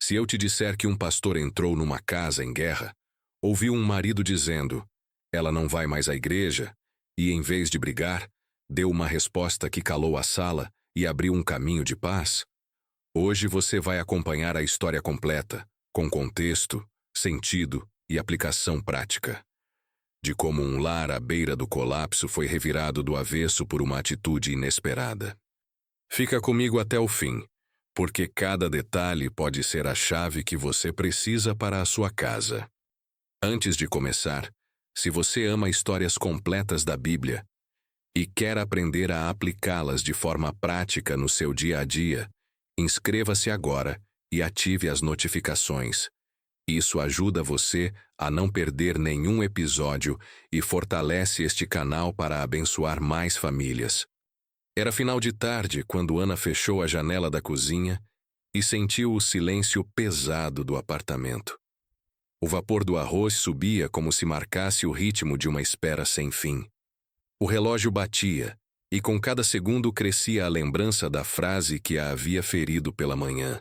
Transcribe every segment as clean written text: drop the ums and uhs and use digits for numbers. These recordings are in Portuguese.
Se eu te disser que um pastor entrou numa casa em guerra, ouviu um marido dizendo, ela não vai mais à igreja, e em vez de brigar, deu uma resposta que calou a sala e abriu um caminho de paz, hoje você vai acompanhar a história completa, com contexto, sentido e aplicação prática, de como um lar à beira do colapso foi revirado do avesso por uma atitude inesperada. Fica comigo até o fim, porque cada detalhe pode ser a chave que você precisa para a sua casa. Antes de começar, se você ama histórias completas da Bíblia e quer aprender a aplicá-las de forma prática no seu dia a dia, inscreva-se agora e ative as notificações. Isso ajuda você a não perder nenhum episódio e fortalece este canal para abençoar mais famílias. Era final de tarde quando Ana fechou a janela da cozinha e sentiu o silêncio pesado do apartamento. O vapor do arroz subia como se marcasse o ritmo de uma espera sem fim. O relógio batia, e com cada segundo crescia a lembrança da frase que a havia ferido pela manhã.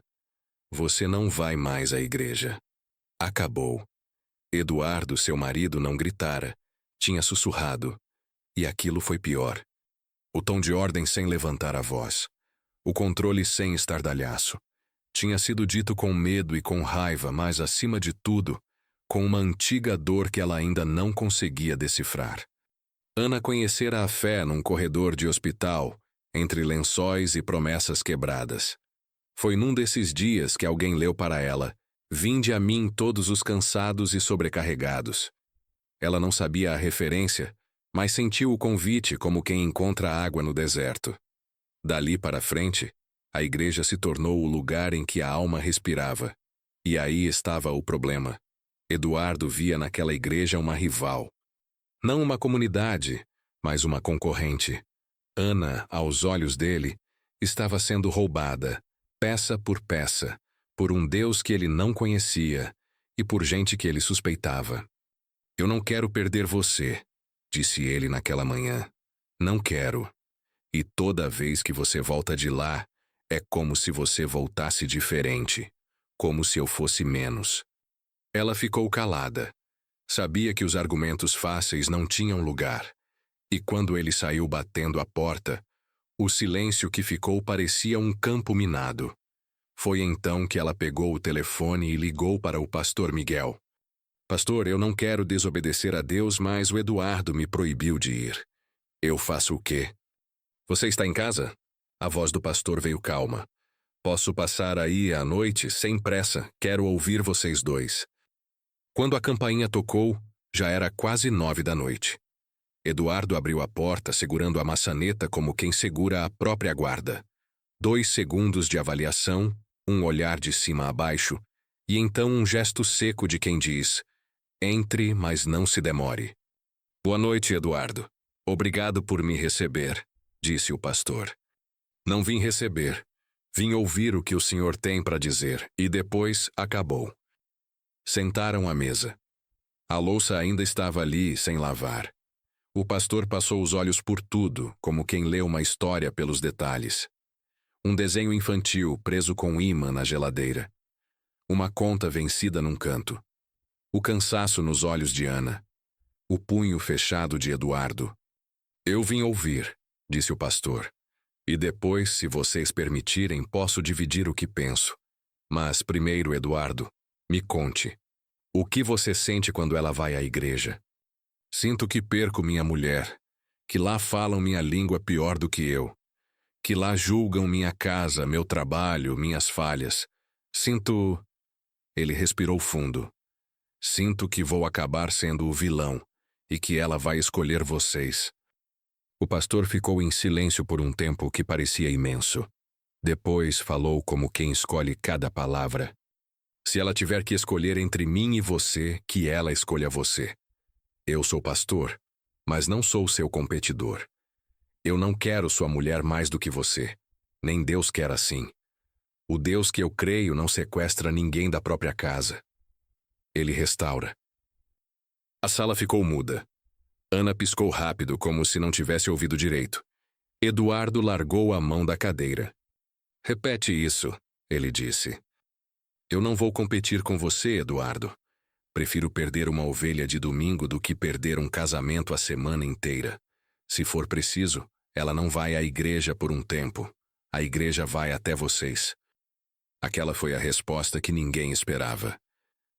Você não vai mais à igreja. Acabou. Eduardo, seu marido, não gritara. Tinha sussurrado. E aquilo foi pior. O tom de ordem sem levantar a voz. O controle sem estardalhaço. Tinha sido dito com medo e com raiva, mas, acima de tudo, com uma antiga dor que ela ainda não conseguia decifrar. Ana conhecera a fé num corredor de hospital, entre lençóis e promessas quebradas. Foi num desses dias que alguém leu para ela, Vinde a mim todos os cansados e sobrecarregados. Ela não sabia a referência, mas sentiu o convite como quem encontra água no deserto. Dali para frente, a igreja se tornou o lugar em que a alma respirava. E aí estava o problema. Eduardo via naquela igreja uma rival. Não uma comunidade, mas uma concorrente. Ana, aos olhos dele, estava sendo roubada, peça por peça, por um Deus que ele não conhecia e por gente que ele suspeitava. Eu não quero perder você, disse ele naquela manhã. Não quero. E toda vez que você volta de lá, é como se você voltasse diferente, como se eu fosse menos. Ela ficou calada. Sabia que os argumentos fáceis não tinham lugar. E quando ele saiu batendo a porta, o silêncio que ficou parecia um campo minado. Foi então que ela pegou o telefone e ligou para o pastor Miguel. Pastor, eu não quero desobedecer a Deus, mas o Eduardo me proibiu de ir. Eu faço o quê? Você está em casa? A voz do pastor veio calma. Posso passar aí à noite, sem pressa, quero ouvir vocês dois. Quando a campainha tocou, já era quase 9 da noite. Eduardo abriu a porta segurando a maçaneta como quem segura a própria guarda. 2 segundos de avaliação, um olhar de cima a baixo, e então um gesto seco de quem diz, entre, mas não se demore. Boa noite, Eduardo. Obrigado por me receber, disse o pastor. Não vim receber. Vim ouvir o que o senhor tem para dizer, e depois acabou. Sentaram à mesa. A louça ainda estava ali, sem lavar. O pastor passou os olhos por tudo, como quem lê uma história pelos detalhes. Um desenho infantil preso com imã na geladeira. Uma conta vencida num canto. O cansaço nos olhos de Ana. O punho fechado de Eduardo. Eu vim ouvir, disse o pastor. E depois, se vocês permitirem, posso dividir o que penso. Mas primeiro, Eduardo, me conte. O que você sente quando ela vai à igreja? Sinto que perco minha mulher, que lá falam minha língua pior do que eu, que lá julgam minha casa, meu trabalho, minhas falhas. Sinto... Ele respirou fundo. Sinto que vou acabar sendo o vilão e que ela vai escolher vocês. O pastor ficou em silêncio por um tempo que parecia imenso. Depois falou como quem escolhe cada palavra. Se ela tiver que escolher entre mim e você, que ela escolha você. Eu sou pastor, mas não sou seu competidor. Eu não quero sua mulher mais do que você. Nem Deus quer assim. O Deus que eu creio não sequestra ninguém da própria casa. Ele restaura. A sala ficou muda. Ana piscou rápido, como se não tivesse ouvido direito. Eduardo largou a mão da cadeira. Repete isso, ele disse. Eu não vou competir com você, Eduardo. Prefiro perder uma ovelha de domingo do que perder um casamento a semana inteira. Se for preciso, ela não vai à igreja por um tempo. A igreja vai até vocês. Aquela foi a resposta que ninguém esperava.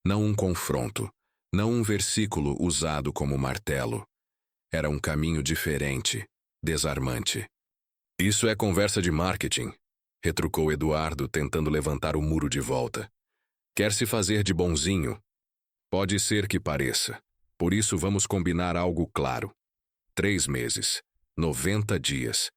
Não um confronto, não um versículo usado como martelo. Era um caminho diferente, desarmante. Isso é conversa de marketing, retrucou Eduardo, tentando levantar o muro de volta. Quer se fazer de bonzinho? Pode ser que pareça. Por isso vamos combinar algo claro. 3 meses. 90 dias.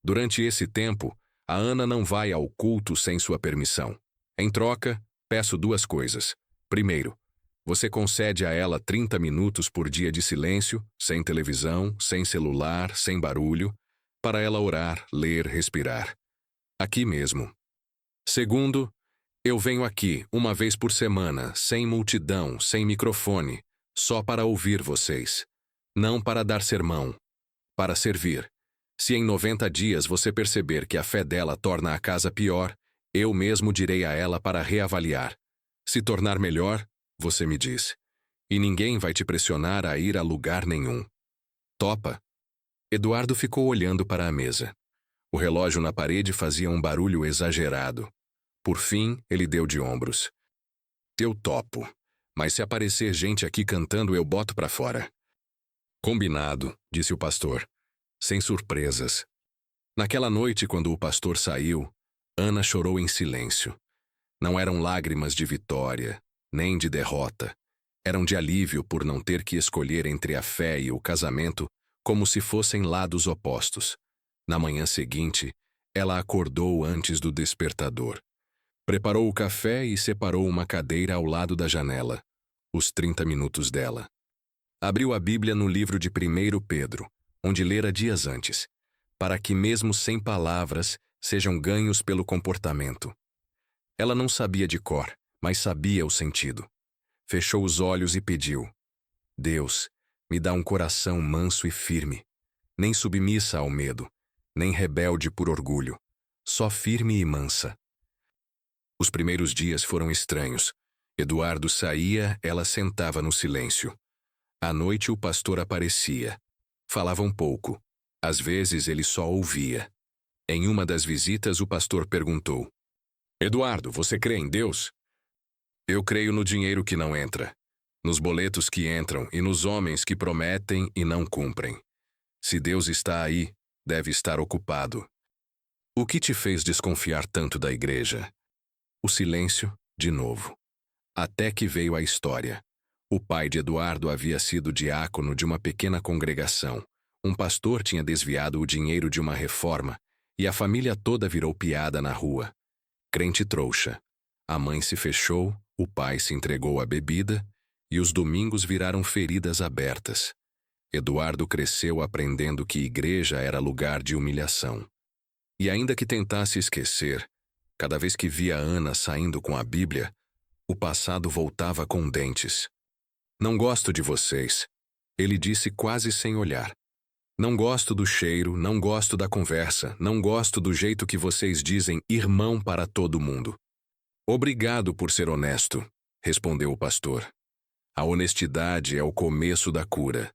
Durante esse tempo, a Ana não vai ao culto sem sua permissão. Em troca, peço 2 coisas. Primeiro, você concede a ela 30 minutos por dia de silêncio, sem televisão, sem celular, sem barulho, para ela orar, ler, respirar. Aqui mesmo. Segundo, eu venho aqui, 1 vez por semana, sem multidão, sem microfone, só para ouvir vocês. Não para dar sermão, para servir. Se em 90 dias você perceber que a fé dela torna a casa pior, eu mesmo direi a ela para reavaliar. Se tornar melhor, você me diz. E ninguém vai te pressionar a ir a lugar nenhum. Topa? Eduardo ficou olhando para a mesa. O relógio na parede fazia um barulho exagerado. Por fim, ele deu de ombros. Eu topo, mas se aparecer gente aqui cantando, eu boto pra fora. Combinado, disse o pastor, sem surpresas. Naquela noite, quando o pastor saiu, Ana chorou em silêncio. Não eram lágrimas de vitória, nem de derrota. Eram de alívio por não ter que escolher entre a fé e o casamento como se fossem lados opostos. Na manhã seguinte, ela acordou antes do despertador. Preparou o café e separou uma cadeira ao lado da janela, os 30 minutos dela. Abriu a Bíblia no livro de 1 Pedro, onde lera dias antes, para que mesmo sem palavras sejam ganhos pelo comportamento. Ela não sabia de cor, mas sabia o sentido. Fechou os olhos e pediu: Deus, me dá um coração manso e firme, nem submissa ao medo, nem rebelde por orgulho, só firme e mansa. Os primeiros dias foram estranhos. Eduardo saía, ela sentava no silêncio. À noite o pastor aparecia. Falava um pouco. Às vezes ele só ouvia. Em uma das visitas o pastor perguntou: Eduardo, você crê em Deus? Eu creio no dinheiro que não entra, nos boletos que entram e nos homens que prometem e não cumprem. Se Deus está aí, deve estar ocupado. O que te fez desconfiar tanto da igreja? O silêncio, de novo. Até que veio a história. O pai de Eduardo havia sido diácono de uma pequena congregação. Um pastor tinha desviado o dinheiro de uma reforma e a família toda virou piada na rua. Crente trouxa. A mãe se fechou, o pai se entregou à bebida e os domingos viraram feridas abertas. Eduardo cresceu aprendendo que igreja era lugar de humilhação. E ainda que tentasse esquecer, cada vez que via Ana saindo com a Bíblia, o passado voltava com dentes. Não gosto de vocês, ele disse quase sem olhar. Não gosto do cheiro, não gosto da conversa, não gosto do jeito que vocês dizem irmão para todo mundo. Obrigado por ser honesto, respondeu o pastor. A honestidade é o começo da cura.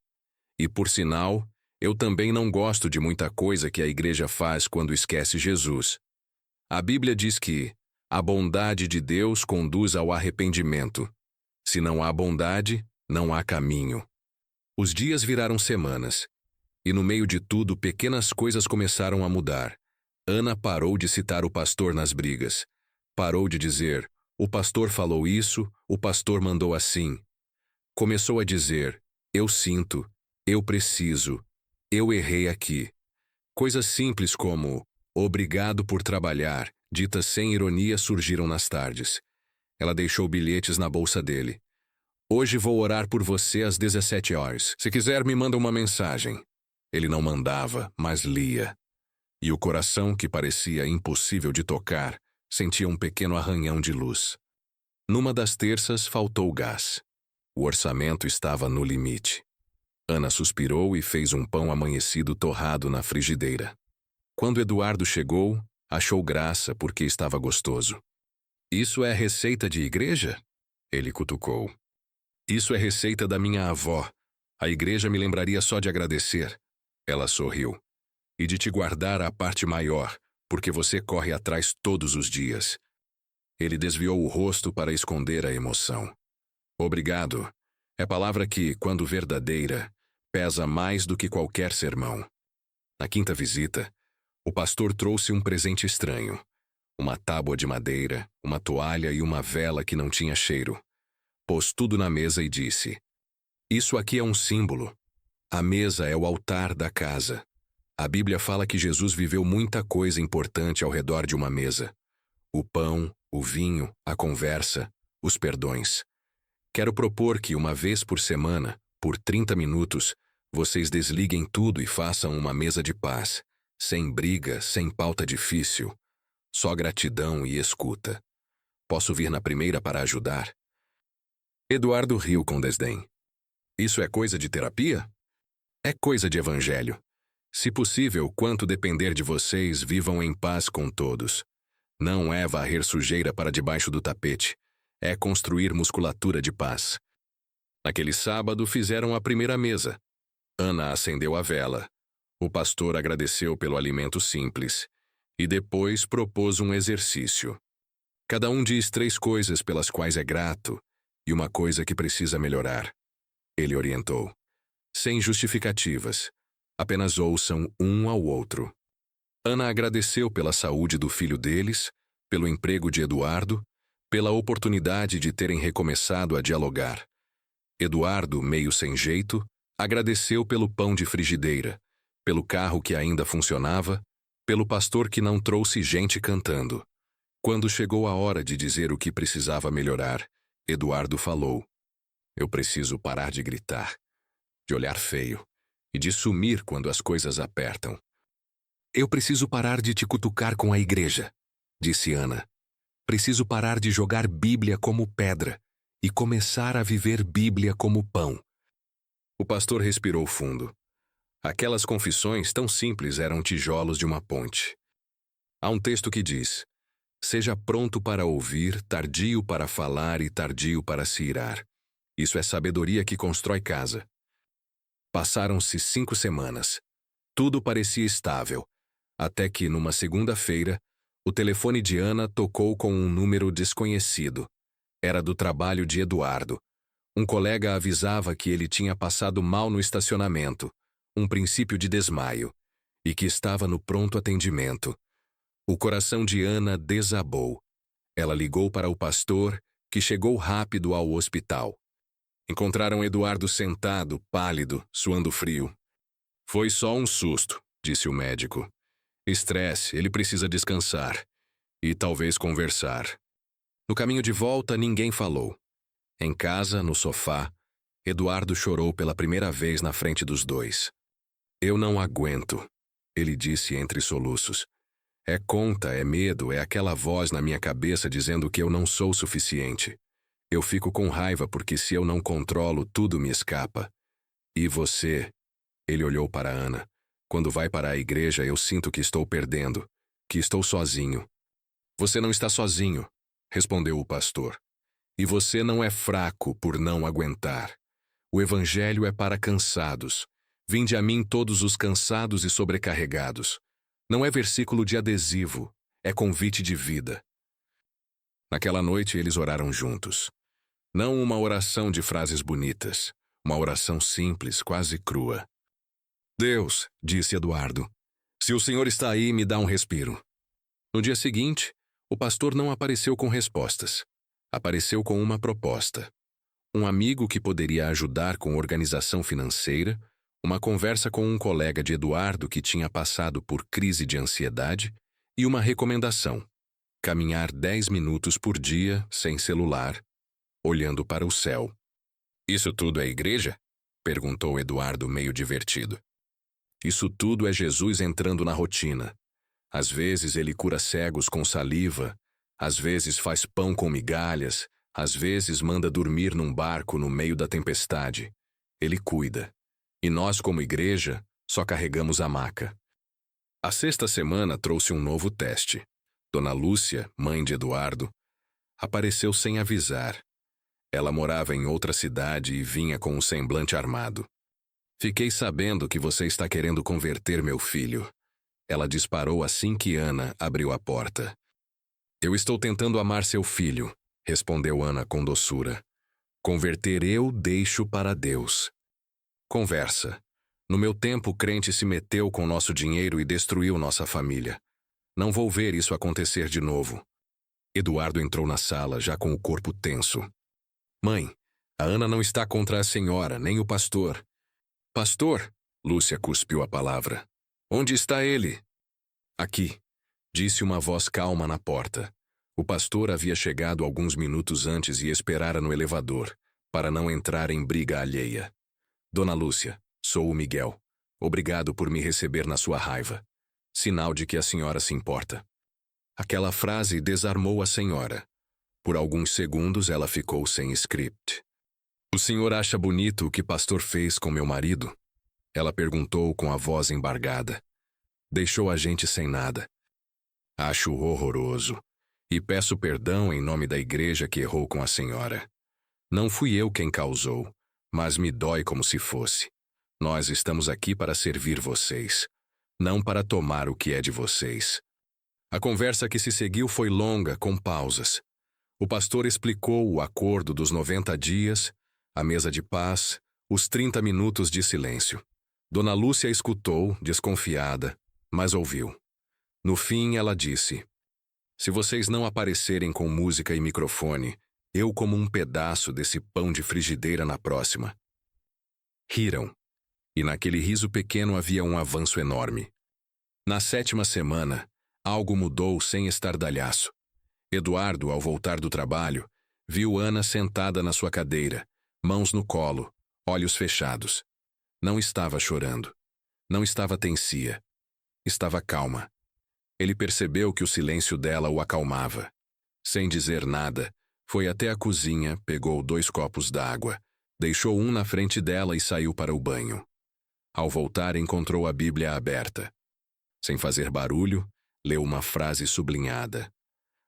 E por sinal, eu também não gosto de muita coisa que a igreja faz quando esquece Jesus. A Bíblia diz que a bondade de Deus conduz ao arrependimento. Se não há bondade, não há caminho. Os dias viraram semanas. E no meio de tudo, pequenas coisas começaram a mudar. Ana parou de citar o pastor nas brigas. Parou de dizer, o pastor falou isso, o pastor mandou assim. Começou a dizer, eu sinto, eu preciso, eu errei aqui. Coisas simples como, obrigado por trabalhar, ditas sem ironia, surgiram nas tardes. Ela deixou bilhetes na bolsa dele. Hoje vou orar por você às 17 horas. Se quiser, me manda uma mensagem. Ele não mandava, mas lia. E o coração, que parecia impossível de tocar, sentia um pequeno arranhão de luz. Numa das terças, faltou gás. O orçamento estava no limite. Ana suspirou e fez um pão amanhecido torrado na frigideira. Quando Eduardo chegou, achou graça porque estava gostoso. Isso é receita de igreja? Ele cutucou. Isso é receita da minha avó. A igreja me lembraria só de agradecer. Ela sorriu. E de te guardar a parte maior, porque você corre atrás todos os dias. Ele desviou o rosto para esconder a emoção. Obrigado. É palavra que, quando verdadeira, pesa mais do que qualquer sermão. Na quinta visita, o pastor trouxe um presente estranho. Uma tábua de madeira, uma toalha e uma vela que não tinha cheiro. Pôs tudo na mesa e disse: Isso aqui é um símbolo. A mesa é o altar da casa. A Bíblia fala que Jesus viveu muita coisa importante ao redor de uma mesa. O pão, o vinho, a conversa, os perdões. Quero propor que, uma vez por semana, por 30 minutos, vocês desliguem tudo e façam uma mesa de paz, sem briga, sem pauta difícil, só gratidão e escuta. Posso vir na primeira para ajudar? Eduardo riu com desdém. Isso é coisa de terapia? É coisa de evangelho. Se possível, quanto depender de vocês, vivam em paz com todos. Não é varrer sujeira para debaixo do tapete. É construir musculatura de paz. Naquele sábado, fizeram a primeira mesa. Ana acendeu a vela. O pastor agradeceu pelo alimento simples. E depois propôs um exercício. Cada um diz 3 coisas pelas quais é grato e uma coisa que precisa melhorar. Ele orientou. Sem justificativas. Apenas ouçam um ao outro. Ana agradeceu pela saúde do filho deles, pelo emprego de Eduardo, pela oportunidade de terem recomeçado a dialogar. Eduardo, meio sem jeito, agradeceu pelo pão de frigideira, pelo carro que ainda funcionava, pelo pastor que não trouxe gente cantando. Quando chegou a hora de dizer o que precisava melhorar, Eduardo falou: Eu preciso parar de gritar, de olhar feio e de sumir quando as coisas apertam. Eu preciso parar de te cutucar com a igreja, disse Ana. Preciso parar de jogar Bíblia como pedra e começar a viver Bíblia como pão. O pastor respirou fundo. Aquelas confissões tão simples eram tijolos de uma ponte. Há um texto que diz: Seja pronto para ouvir, tardio para falar e tardio para se irar. Isso é sabedoria que constrói casa. Passaram-se 5 semanas. Tudo parecia estável, até que, numa segunda-feira, o telefone de Ana tocou com um número desconhecido. Era do trabalho de Eduardo. Um colega avisava que ele tinha passado mal no estacionamento, um princípio de desmaio, e que estava no pronto atendimento. O coração de Ana desabou. Ela ligou para o pastor, que chegou rápido ao hospital. Encontraram Eduardo sentado, pálido, suando frio. Foi só um susto, disse o médico. Estresse, ele precisa descansar. E talvez conversar. No caminho de volta, ninguém falou. Em casa, no sofá, Eduardo chorou pela primeira vez na frente dos dois. Eu não aguento, ele disse entre soluços. É conta, é medo, é aquela voz na minha cabeça dizendo que eu não sou suficiente. Eu fico com raiva porque se eu não controlo, tudo me escapa. E você? Ele olhou para Ana. Quando vai para a igreja, eu sinto que estou perdendo, que estou sozinho. Você não está sozinho, respondeu o pastor. E você não é fraco por não aguentar. O evangelho é para cansados. Vinde a mim todos os cansados e sobrecarregados. Não é versículo de adesivo, é convite de vida. Naquela noite eles oraram juntos. Não uma oração de frases bonitas, uma oração simples, quase crua. Deus, disse Eduardo, se o Senhor está aí, me dá um respiro. No dia seguinte, o pastor não apareceu com respostas. Apareceu com uma proposta. Um amigo que poderia ajudar com organização financeira, uma conversa com um colega de Eduardo que tinha passado por crise de ansiedade e uma recomendação: caminhar 10 minutos por dia, sem celular, olhando para o céu. Isso tudo é igreja? Perguntou Eduardo meio divertido. Isso tudo é Jesus entrando na rotina. Às vezes ele cura cegos com saliva, às vezes faz pão com migalhas, às vezes manda dormir num barco no meio da tempestade. Ele cuida. E nós, como igreja, só carregamos a maca. A sexta semana trouxe um novo teste. Dona Lúcia, mãe de Eduardo, Apareceu sem avisar. Ela morava em outra cidade e vinha com um semblante armado. Fiquei sabendo que você está querendo converter meu filho. Ela disparou assim que Ana abriu a porta. Eu estou tentando amar seu filho, respondeu Ana com doçura. Converter eu deixo para Deus. Conversa. No meu tempo, o crente se meteu com nosso dinheiro e destruiu nossa família. Não vou ver isso acontecer de novo. Eduardo entrou na sala, já com o corpo tenso. Mãe, a Ana não está contra a senhora, nem o pastor. Pastor? Lúcia cuspiu a palavra. Onde está ele? Aqui, disse uma voz calma na porta. O pastor havia chegado alguns minutos antes e esperara no elevador, para não entrar em briga alheia. Dona Lúcia, sou o Miguel. Obrigado por me receber na sua raiva. Sinal de que a senhora se importa. Aquela frase desarmou a senhora. Por alguns segundos ela ficou sem script. O senhor acha bonito o que pastor fez com meu marido? Ela perguntou com a voz embargada. Deixou a gente sem nada. Acho horroroso. E peço perdão em nome da igreja que errou com a senhora. Não fui eu quem causou, mas me dói como se fosse. Nós estamos aqui para servir vocês, não para tomar o que é de vocês. A conversa que se seguiu foi longa, com pausas. O pastor explicou o acordo dos 90 dias, a mesa de paz, os 30 minutos de silêncio. Dona Lúcia escutou, desconfiada, mas ouviu. No fim, ela disse: se vocês não aparecerem com música e microfone, eu como um pedaço desse pão de frigideira na próxima. Riram. E naquele riso pequeno havia um avanço enorme. Na 7ª semana, algo mudou sem estardalhaço. Eduardo, ao voltar do trabalho, viu Ana sentada na sua cadeira, mãos no colo, olhos fechados. Não estava chorando. Não estava tensia. Estava calma. Ele percebeu que o silêncio dela o acalmava. Sem dizer nada, foi até a cozinha, pegou 2 copos d'água, deixou um na frente dela e saiu para o banho. Ao voltar, encontrou a Bíblia aberta. Sem fazer barulho, leu uma frase sublinhada.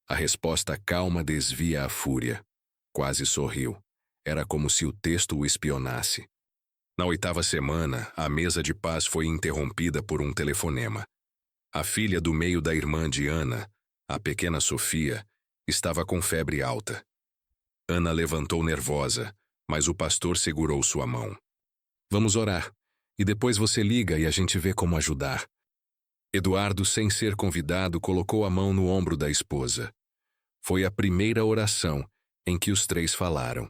A resposta calma desvia a fúria. Quase sorriu. Era como se o texto o espionasse. Na 8ª semana, a mesa de paz foi interrompida por um telefonema. A filha do meio da irmã de Ana, a pequena Sofia, estava com febre alta. Ana levantou nervosa, mas o pastor segurou sua mão. Vamos orar, e depois você liga e a gente vê como ajudar. Eduardo, sem ser convidado, colocou a mão no ombro da esposa. Foi a primeira oração em que os 3 falaram.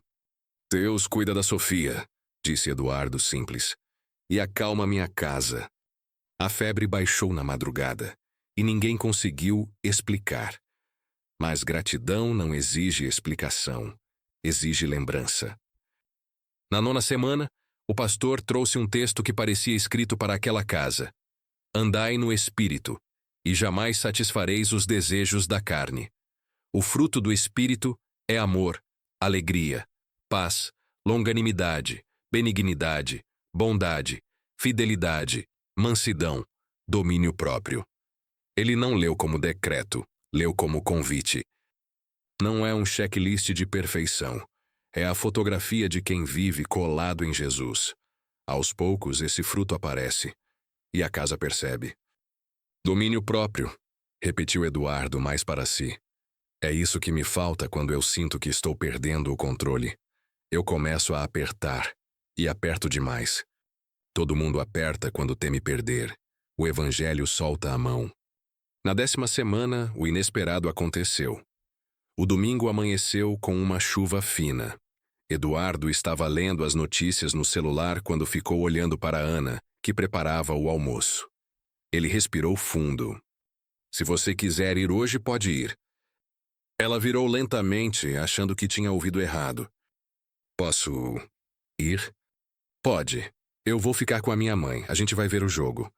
Deus cuida da Sofia, disse Eduardo simples, e acalma minha casa. A febre baixou na madrugada, e ninguém conseguiu explicar. Mas gratidão não exige explicação, exige lembrança. Na 9ª semana, o pastor trouxe um texto que parecia escrito para aquela casa. Andai no Espírito, e jamais satisfareis os desejos da carne. O fruto do Espírito é amor, alegria, paz, longanimidade, benignidade, bondade, fidelidade, mansidão, domínio próprio. Ele não leu como decreto, leu como convite. Não é um checklist de perfeição. É a fotografia de quem vive colado em Jesus. Aos poucos, esse fruto aparece. E a casa percebe. Domínio próprio, repetiu Eduardo mais para si. É isso que me falta quando eu sinto que estou perdendo o controle. Eu começo a apertar, e aperto demais. Todo mundo aperta quando teme perder. O evangelho solta a mão. Na 10ª semana, o inesperado aconteceu. O domingo amanheceu com uma chuva fina. Eduardo estava lendo as notícias no celular quando ficou olhando para Ana, que preparava o almoço. Ele respirou fundo. Se você quiser ir hoje, pode ir. Ela virou lentamente, achando que tinha ouvido errado. Posso ir? Pode. Eu vou ficar com a minha mãe, a gente vai ver o jogo.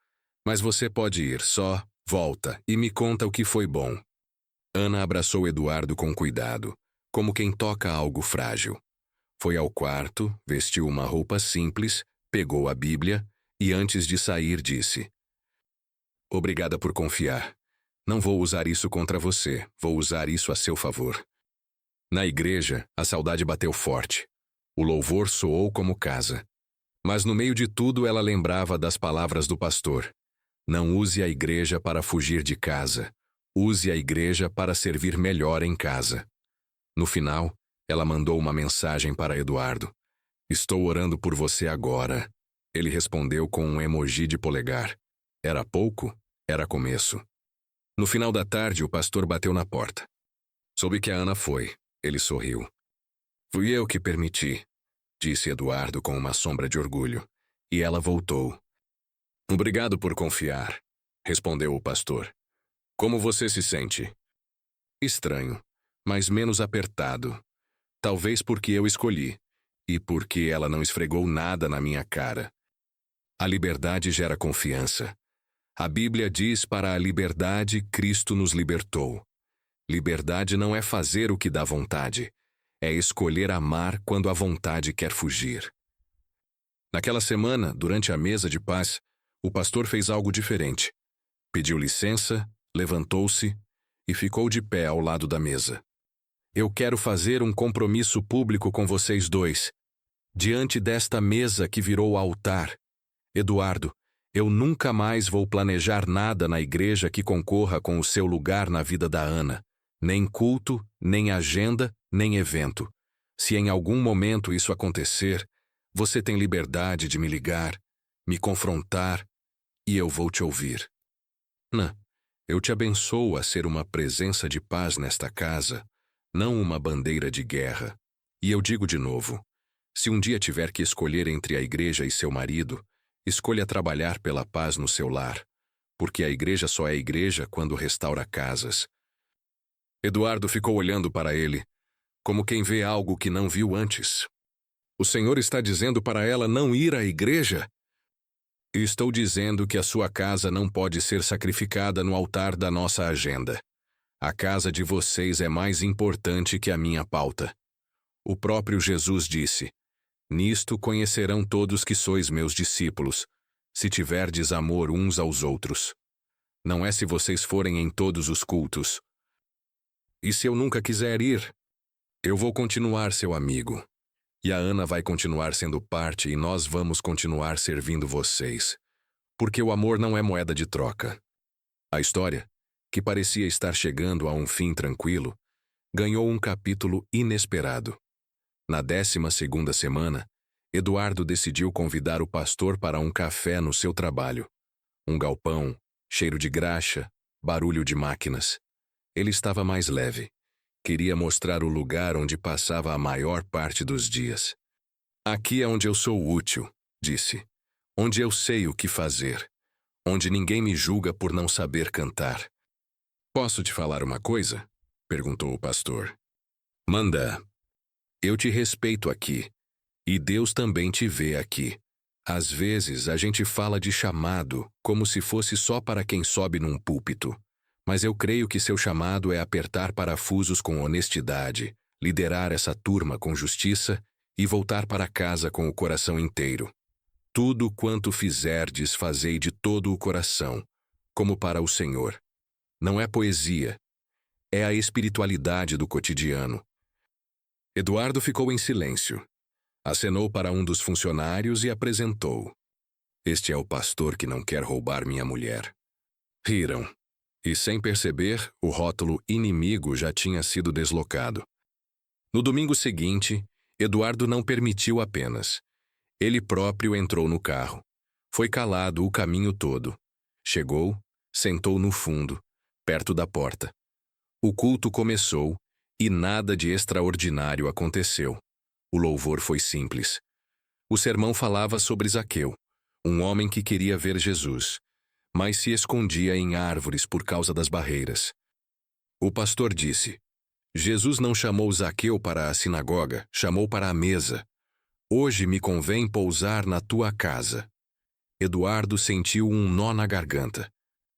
Mas você pode ir, só volta e me conta o que foi bom. Ana abraçou Eduardo com cuidado, como quem toca algo frágil. Foi ao quarto, vestiu uma roupa simples, pegou a Bíblia e antes de sair disse: Obrigada por confiar. Não vou usar isso contra você, vou usar isso a seu favor. Na igreja, a saudade bateu forte. O louvor soou como casa. Mas no meio de tudo ela lembrava das palavras do pastor. Não use a igreja para fugir de casa. Use a igreja para servir melhor em casa. No final, ela mandou uma mensagem para Eduardo. Estou orando por você agora. Ele respondeu com um emoji de polegar. Era pouco? Era começo. No final da tarde, o pastor bateu na porta. Soube que a Ana foi. Ele sorriu. Fui eu que permiti, disse Eduardo com uma sombra de orgulho. E ela voltou. Obrigado por confiar, respondeu o pastor. Como você se sente? Estranho, mas menos apertado. Talvez porque eu escolhi, e porque ela não esfregou nada na minha cara. A liberdade gera confiança. A Bíblia diz: para a liberdade, Cristo nos libertou. Liberdade não é fazer o que dá vontade, é escolher amar quando a vontade quer fugir. Naquela semana, durante a mesa de paz, o pastor fez algo diferente. Pediu licença, levantou-se e ficou de pé ao lado da mesa. Eu quero fazer um compromisso público com vocês dois, diante desta mesa que virou altar. Eduardo, eu nunca mais vou planejar nada na igreja que concorra com o seu lugar na vida da Ana. Nem culto, nem agenda, nem evento. Se em algum momento isso acontecer, você tem liberdade de me ligar, me confrontar, e eu vou te ouvir. Ana, eu te abençoo a ser uma presença de paz nesta casa, não uma bandeira de guerra. E eu digo de novo, se um dia tiver que escolher entre a igreja e seu marido, escolha trabalhar pela paz no seu lar, porque a igreja só é igreja quando restaura casas. Eduardo ficou olhando para ele, como quem vê algo que não viu antes. O Senhor está dizendo para ela não ir à igreja? Estou dizendo que a sua casa não pode ser sacrificada no altar da nossa agenda. A casa de vocês é mais importante que a minha pauta. O próprio Jesus disse: nisto conhecerão todos que sois meus discípulos, se tiverdes amor uns aos outros. Não é se vocês forem em todos os cultos. E se eu nunca quiser ir? Eu vou continuar seu amigo. E a Ana vai continuar sendo parte e nós vamos continuar servindo vocês. Porque o amor não é moeda de troca. A história, que parecia estar chegando a um fim tranquilo, ganhou um capítulo inesperado. Na 12ª semana, Eduardo decidiu convidar o pastor para um café no seu trabalho. Um galpão, cheiro de graxa, barulho de máquinas. Ele estava mais leve. Queria mostrar o lugar onde passava a maior parte dos dias. Aqui é onde eu sou útil, disse. Onde eu sei o que fazer. Onde ninguém me julga por não saber cantar. Posso te falar uma coisa? Perguntou o pastor. Manda. Eu te respeito aqui. E Deus também te vê aqui. Às vezes a gente fala de chamado como se fosse só para quem sobe num púlpito. Mas eu creio que seu chamado é apertar parafusos com honestidade, liderar essa turma com justiça e voltar para casa com o coração inteiro. Tudo quanto fizerdes, fazei de todo o coração, como para o Senhor. Não é poesia, é a espiritualidade do cotidiano. Eduardo ficou em silêncio. Acenou para um dos funcionários e apresentou. Este é o pastor que não quer roubar minha mulher. Riram. E sem perceber, o rótulo inimigo já tinha sido deslocado. No domingo seguinte, Eduardo não permitiu apenas. Ele próprio entrou no carro. Foi calado o caminho todo. Chegou, sentou no fundo, perto da porta. O culto começou e nada de extraordinário aconteceu. O louvor foi simples. O sermão falava sobre Zaqueu, um homem que queria ver Jesus, mas se escondia em árvores por causa das barreiras. O pastor disse: Jesus não chamou Zaqueu para a sinagoga, chamou para a mesa. Hoje me convém pousar na tua casa. Eduardo sentiu um nó na garganta.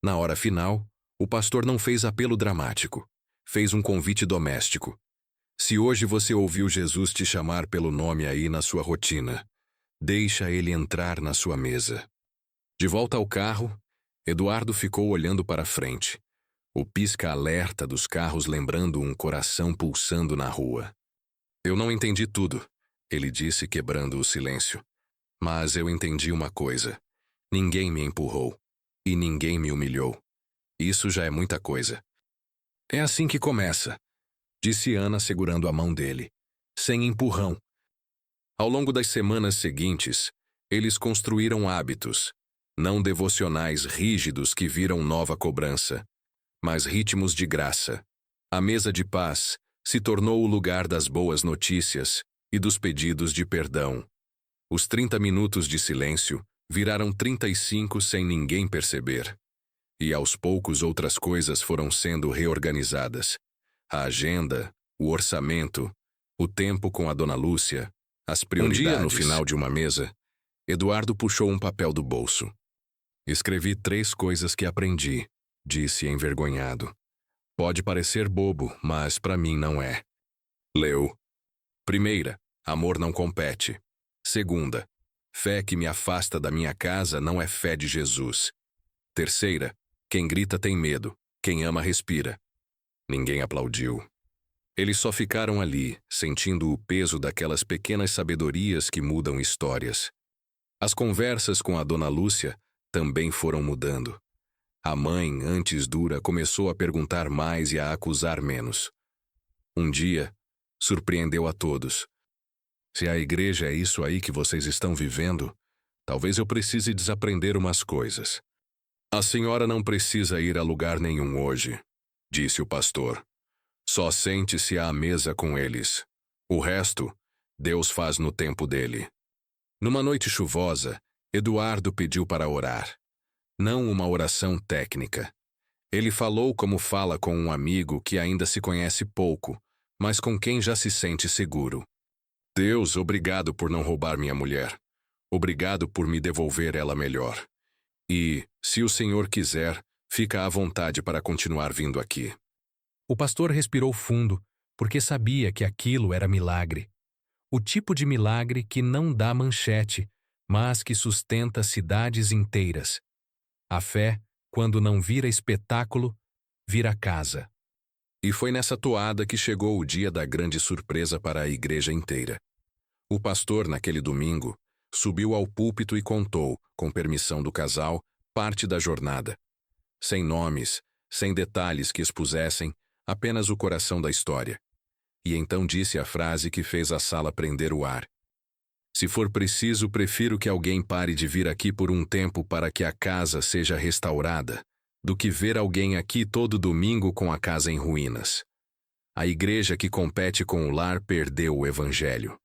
Na hora final, o pastor não fez apelo dramático. Fez um convite doméstico. Se hoje você ouviu Jesus te chamar pelo nome aí na sua rotina, deixa ele entrar na sua mesa. De volta ao carro, Eduardo ficou olhando para frente. o pisca-alerta dos carros lembrando um coração pulsando na rua. Eu não entendi tudo, ele disse quebrando o silêncio. Mas eu entendi uma coisa. Ninguém me empurrou. E ninguém me humilhou. Isso já é muita coisa. É assim que começa, disse Ana segurando a mão dele, sem empurrão. Ao longo das semanas seguintes, eles construíram hábitos, não devocionais rígidos que viram nova cobrança, mas ritmos de graça. A mesa de paz se tornou o lugar das boas notícias e dos pedidos de perdão. Os 30 minutos de silêncio viraram 35 sem ninguém perceber. E aos poucos outras coisas foram sendo reorganizadas. A agenda, o orçamento, o tempo com a dona Lúcia, as prioridades. Um dia, no final de uma mesa, Eduardo puxou um papel do bolso. Escrevi 3 coisas que aprendi, disse envergonhado. Pode parecer bobo, mas para mim não é. Leu. Primeira, amor não compete. Segunda, fé que me afasta da minha casa não é fé de Jesus. Terceira, quem grita tem medo, quem ama respira. Ninguém aplaudiu. Eles só ficaram ali, sentindo o peso daquelas pequenas sabedorias que mudam histórias. As conversas com a dona Lúcia também foram mudando. A mãe, antes dura, começou a perguntar mais e a acusar menos. Um dia, surpreendeu a todos. Se a igreja é isso aí que vocês estão vivendo, talvez eu precise desaprender umas coisas. A senhora não precisa ir a lugar nenhum hoje, disse o pastor. Só sente-se à mesa com eles. O resto, Deus faz no tempo dele. Numa noite chuvosa, Eduardo pediu para orar. Não uma oração técnica. Ele falou como fala com um amigo que ainda se conhece pouco, mas com quem já se sente seguro. Deus, obrigado por não roubar minha mulher. Obrigado por me devolver ela melhor. E, se o Senhor quiser, fica à vontade para continuar vindo aqui. O pastor respirou fundo, porque sabia que aquilo era milagre. O tipo de milagre que não dá manchete, mas que sustenta cidades inteiras. A fé, quando não vira espetáculo, vira casa. E foi nessa toada que chegou o dia da grande surpresa para a igreja inteira. O pastor, naquele domingo, subiu ao púlpito e contou, com permissão do casal, parte da jornada. Sem nomes, sem detalhes que expusessem, apenas o coração da história. E então disse a frase que fez a sala prender o ar. Se for preciso, prefiro que alguém pare de vir aqui por um tempo para que a casa seja restaurada, do que ver alguém aqui todo domingo com a casa em ruínas. A igreja que compete com o lar perdeu o evangelho.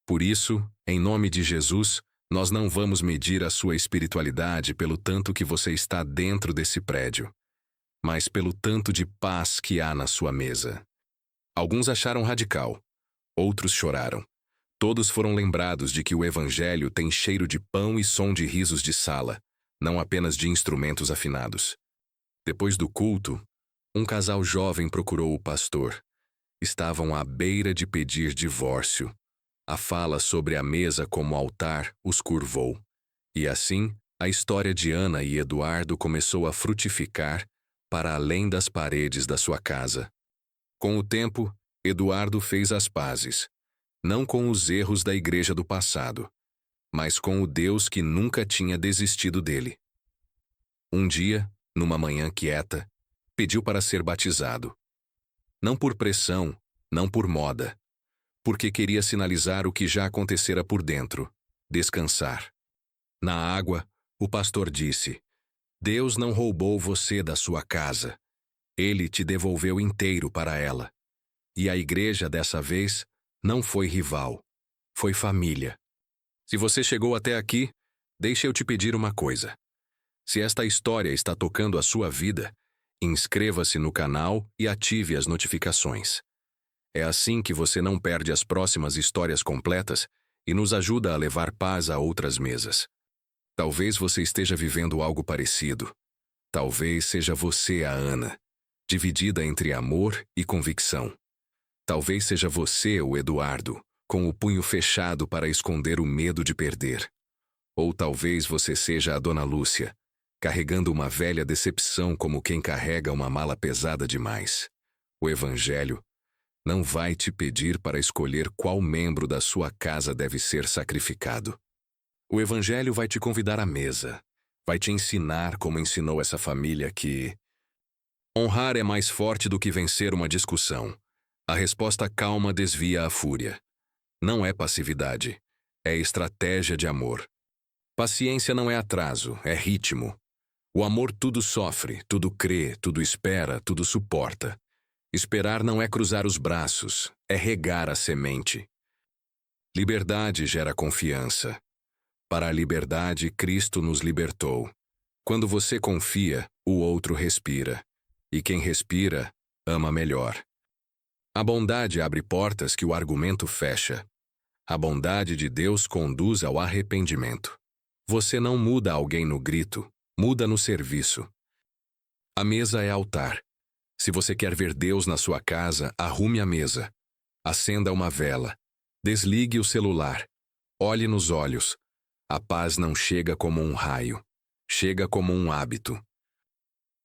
Por isso, em nome de Jesus, nós não vamos medir a sua espiritualidade pelo tanto que você está dentro desse prédio, mas pelo tanto de paz que há na sua mesa. Alguns acharam radical, outros choraram. Todos foram lembrados de que o evangelho tem cheiro de pão e som de risos de sala, não apenas de instrumentos afinados. Depois do culto, um casal jovem procurou o pastor. Estavam à beira de pedir divórcio. A fala sobre a mesa como altar os curvou. E assim, a história de Ana e Eduardo começou a frutificar para além das paredes da sua casa. Com o tempo, Eduardo fez as pazes, não com os erros da igreja do passado, mas com o Deus que nunca tinha desistido dele. Um dia, numa manhã quieta, pediu para ser batizado. Não por pressão, não por moda, porque queria sinalizar o que já acontecera por dentro, descansar. Na água, o pastor disse: Deus não roubou você da sua casa. Ele te devolveu inteiro para ela. E a igreja, dessa vez, não foi rival, foi família. Se você chegou até aqui, deixa eu te pedir uma coisa. Se esta história está tocando a sua vida, inscreva-se no canal e ative as notificações. É assim que você não perde as próximas histórias completas e nos ajuda a levar paz a outras mesas. Talvez você esteja vivendo algo parecido. Talvez seja você a Ana, dividida entre amor e convicção. Talvez seja você o Eduardo, com o punho fechado para esconder o medo de perder. Ou talvez você seja a dona Lúcia, carregando uma velha decepção como quem carrega uma mala pesada demais. O Evangelho não vai te pedir para escolher qual membro da sua casa deve ser sacrificado. O Evangelho vai te convidar à mesa, vai te ensinar como ensinou essa família que honrar é mais forte do que vencer uma discussão. A resposta calma desvia a fúria. Não é passividade, é estratégia de amor. Paciência não é atraso, é ritmo. O amor tudo sofre, tudo crê, tudo espera, tudo suporta. Esperar não é cruzar os braços, é regar a semente. Liberdade gera confiança. Para a liberdade, Cristo nos libertou. Quando você confia, o outro respira. E quem respira, ama melhor. A bondade abre portas que o argumento fecha. A bondade de Deus conduz ao arrependimento. Você não muda alguém no grito, muda no serviço. A mesa é altar. Se você quer ver Deus na sua casa, arrume a mesa. Acenda uma vela. Desligue o celular. Olhe nos olhos. A paz não chega como um raio. Chega como um hábito.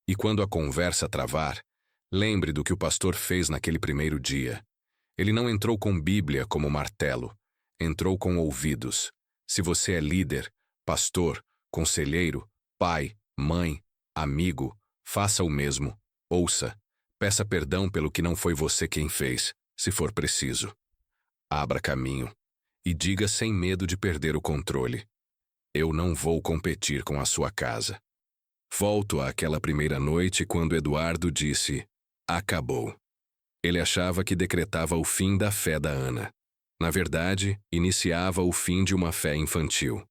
E quando a conversa travar, lembre do que o pastor fez naquele primeiro dia. Ele não entrou com Bíblia como martelo. Entrou com ouvidos. Se você é líder, pastor, conselheiro, pai, mãe, amigo, faça o mesmo. Ouça. Peça perdão pelo que não foi você quem fez, se for preciso. Abra caminho. E diga sem medo de perder o controle. Eu não vou competir com a sua casa. Volto àquela primeira noite quando Eduardo disse: acabou. Ele achava que decretava o fim da fé da Ana. Na verdade, iniciava o fim de uma fé infantil.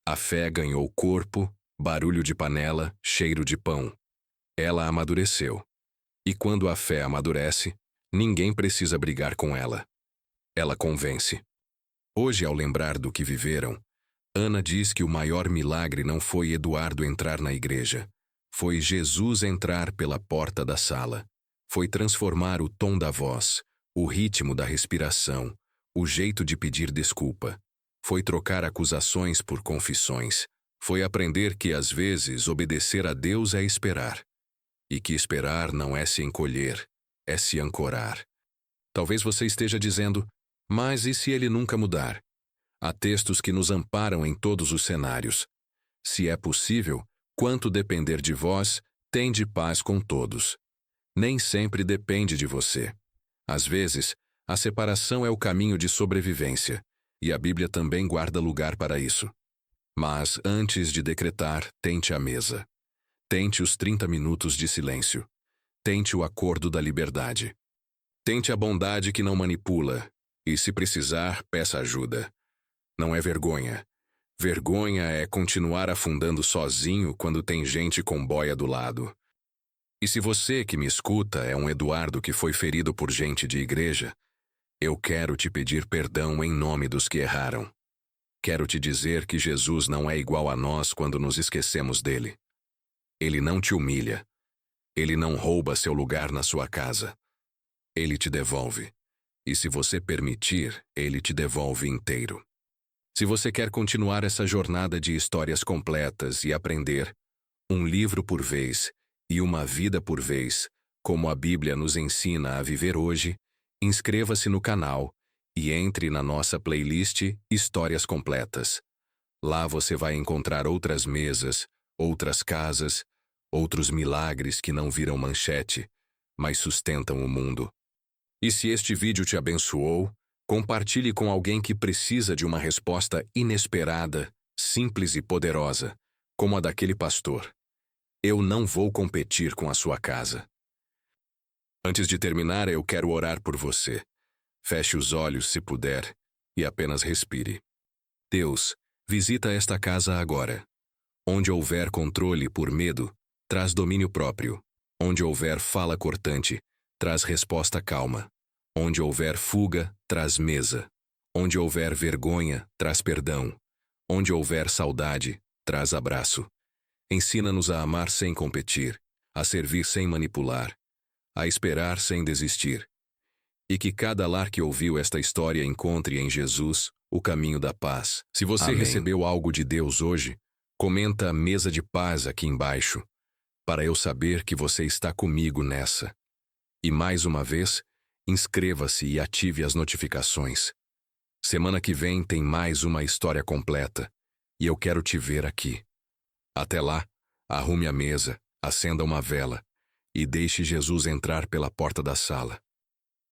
A fé ganhou corpo, barulho de panela, cheiro de pão. Ela amadureceu. E quando a fé amadurece, ninguém precisa brigar com ela. Ela convence. Hoje, ao lembrar do que viveram, Ana diz que o maior milagre não foi Eduardo entrar na igreja. Foi Jesus entrar pela porta da sala. Foi transformar o tom da voz, o ritmo da respiração, o jeito de pedir desculpa. Foi trocar acusações por confissões. Foi aprender que, às vezes, obedecer a Deus é esperar. E que esperar não é se encolher, é se ancorar. Talvez você esteja dizendo: mas e se ele nunca mudar? Há textos que nos amparam em todos os cenários. Se é possível, quanto depender de vós, tende paz com todos. Nem sempre depende de você. Às vezes, a separação é o caminho de sobrevivência, e a Bíblia também guarda lugar para isso. Mas, antes de decretar, tente a mesa. Tente os 30 minutos de silêncio. Tente o acordo da liberdade. Tente a bondade que não manipula, e, se precisar, peça ajuda. Não é vergonha. Vergonha é continuar afundando sozinho quando tem gente com boia do lado. E se você que me escuta é um Eduardo que foi ferido por gente de igreja, eu quero te pedir perdão em nome dos que erraram. Quero te dizer que Jesus não é igual a nós quando nos esquecemos dele. Ele não te humilha. Ele não rouba seu lugar na sua casa. Ele te devolve. E se você permitir, ele te devolve inteiro. Se você quer continuar essa jornada de histórias completas e aprender, um livro por vez e uma vida por vez, como a Bíblia nos ensina a viver hoje, inscreva-se no canal e entre na nossa playlist Histórias Completas. Lá você vai encontrar outras mesas, outras casas, outros milagres que não viram manchete, mas sustentam o mundo. E se este vídeo te abençoou, compartilhe com alguém que precisa de uma resposta inesperada, simples e poderosa, como a daquele pastor. Eu não vou competir com a sua casa. Antes de terminar, eu quero orar por você. Feche os olhos se puder e apenas respire. Deus, visita esta casa agora. Onde houver controle por medo, traz domínio próprio. Onde houver fala cortante, traz resposta calma. Onde houver fuga, traz mesa. Onde houver vergonha, traz perdão. Onde houver saudade, traz abraço. Ensina-nos a amar sem competir, a servir sem manipular, a esperar sem desistir. E que cada lar que ouviu esta história encontre em Jesus o caminho da paz. Se você Amém. recebeu algo de Deus hoje, Comenta a mesa de paz aqui embaixo, para eu saber que você está comigo nessa. E mais uma vez, inscreva-se e ative as notificações. Semana que vem tem mais uma história completa, e eu quero te ver aqui. Até lá, arrume a mesa, acenda uma vela e deixe Jesus entrar pela porta da sala.